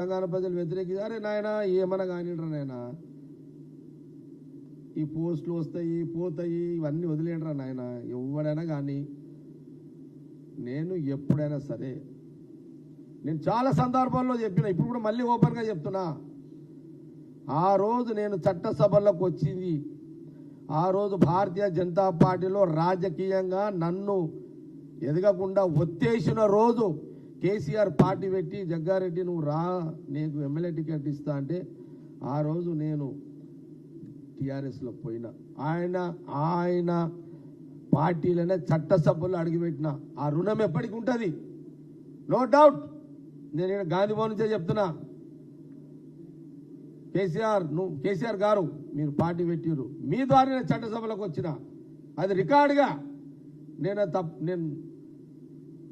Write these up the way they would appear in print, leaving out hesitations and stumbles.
తెలంగాణ ప్రజలు వ్యతిరేకించి అరే నాయన ఏమన్నా కానిండ్రా నాయన, ఈ పోస్టులు వస్తాయి పోతాయి ఇవన్నీ వదిలేండ్రా నాయన, ఎవడైనా కానీ నేను ఎప్పుడైనా సరే నేను చాలా సందర్భాల్లో చెప్పిన, ఇప్పుడు కూడా మళ్ళీ ఓపెన్గా చెప్తున్నా. ఆ రోజు నేను చట్టసభల్లోకి వచ్చింది, ఆ రోజు భారతీయ జనతా పార్టీలో రాజకీయంగా నన్ను ఎదగకుండా ఒత్తేసిన రోజు కేసీఆర్ పార్టీ పెట్టి జగ్గారెడ్డి నువ్వు రా నీకు ఎమ్మెల్యే టికెట్ ఇస్తా అంటే ఆ రోజు నేను టీఆర్ఎస్లో పోయినా. ఆయన పార్టీలోనే చట్టసభల్లో అడిగిపెట్టిన. ఆ రుణం ఎప్పటికి ఉంటుంది, నో డౌట్. నేను గాంధీ భవన్ నుంచే చెప్తున్నా, కేసీఆర్ గారు మీరు పార్టీ పెట్టిరు, మీ ద్వారా నేను చట్టసభలకు వచ్చిన, అది రికార్డుగా నేను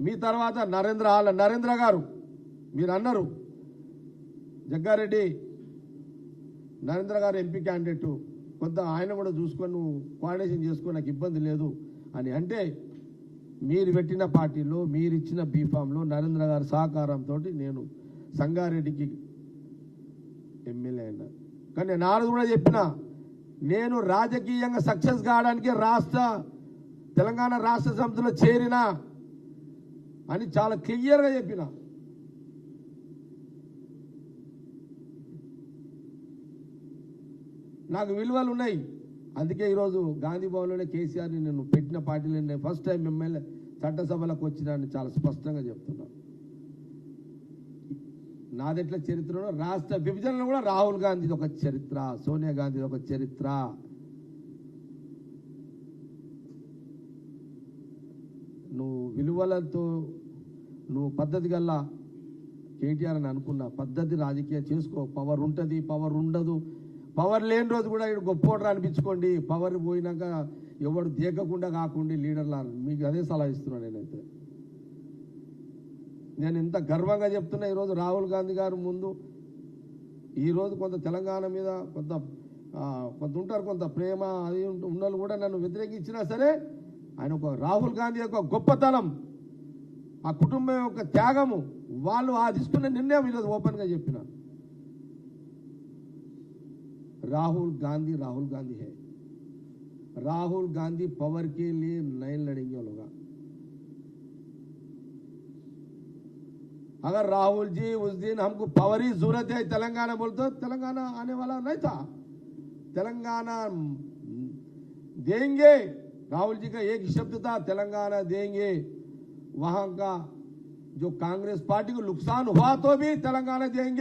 మీ తర్వాత నరేంద్ర గారు మీరు అన్నారు జగ్గారెడ్డి నరేంద్ర గారు ఎంపీ క్యాండిడేట్, కొంత ఆయన కూడా చూసుకొని నువ్వు కోఆర్డినేషన్ చేసుకొని నాకు ఇబ్బంది లేదు అని అంటే, మీరు పెట్టిన పార్టీలో మీరు ఇచ్చిన బీఫామ్లో నరేంద్ర గారి సహకారంతో నేను సంగారెడ్డికి ఎమ్మెల్యే అయినా. కానీ నేను ఆరు కూడా చెప్పిన, నేను రాజకీయంగా సక్సెస్ కావడానికి తెలంగాణ రాష్ట్ర సమితిలో చేరినా అని చాలా క్లియర్గా చెప్పిన. నాకు విలువలు ఉన్నాయి, అందుకే ఈరోజు గాంధీ భవన్లోనే కేసీఆర్ని నేను పెట్టిన పార్టీలో నేను ఫస్ట్ టైం ఎమ్మెల్యే చట్టసభలకు వచ్చినా అని చాలా స్పష్టంగా చెప్తున్నా. నాదెట్ల చరిత్రలో రాష్ట్ర విభజనలో కూడా రాహుల్ గాంధీది ఒక చరిత్ర, సోనియా గాంధీది ఒక చరిత్ర. నువ్వు విలువలతో నువ్వు పద్ధతి గల్లా కేటీఆర్ అని అనుకున్నా, పద్ధతి రాజకీయం చేసుకో. పవర్ ఉంటుంది, పవర్ ఉండదు, పవర్ లేని రోజు కూడా ఇక్కడ గొప్పోడరా అనిపించుకోండి, పవర్ పోయినాక ఎవడు దేకకుండా కాకుండా లీడర్లా. మీకు అదే సలహా ఇస్తున్నా. నేనైతే నేను ఇంత గర్వంగా చెప్తున్నా. ఈరోజు రాహుల్ గాంధీ గారు ముందు ఈరోజు కొంత తెలంగాణ మీద కొంత ఉంటారు, కొంత ప్రేమ అది ఉన్నోళ్ళు కూడా నన్ను వ్యతిరేకించినా సరే, ఆయన ఒక రాహుల్ గాంధీ యొక్క గొప్పతనం, ఆ కుటుంబం యొక్క త్యాగము, వాళ్ళు ఆ తీసుకున్న నిర్ణయం ఈరోజు ఓపెన్గా చెప్పిన. राहुल गांधी है, राहुल गांधी पावर के लिए नहीं लड़ेंगे लोग। अगर राहुल जी उस दिन हमको पावर ही जरूरत है तेलंगाना बोलते, तेलंगाना आने वाला नहीं था। तेलंगाना देंगे, राहुल जी का एक शब्द था तेलंगाना देंगे। वहां का जो कांग्रेस पार्टी को नुकसान हुआ तो भी तेलंगाना देंगे।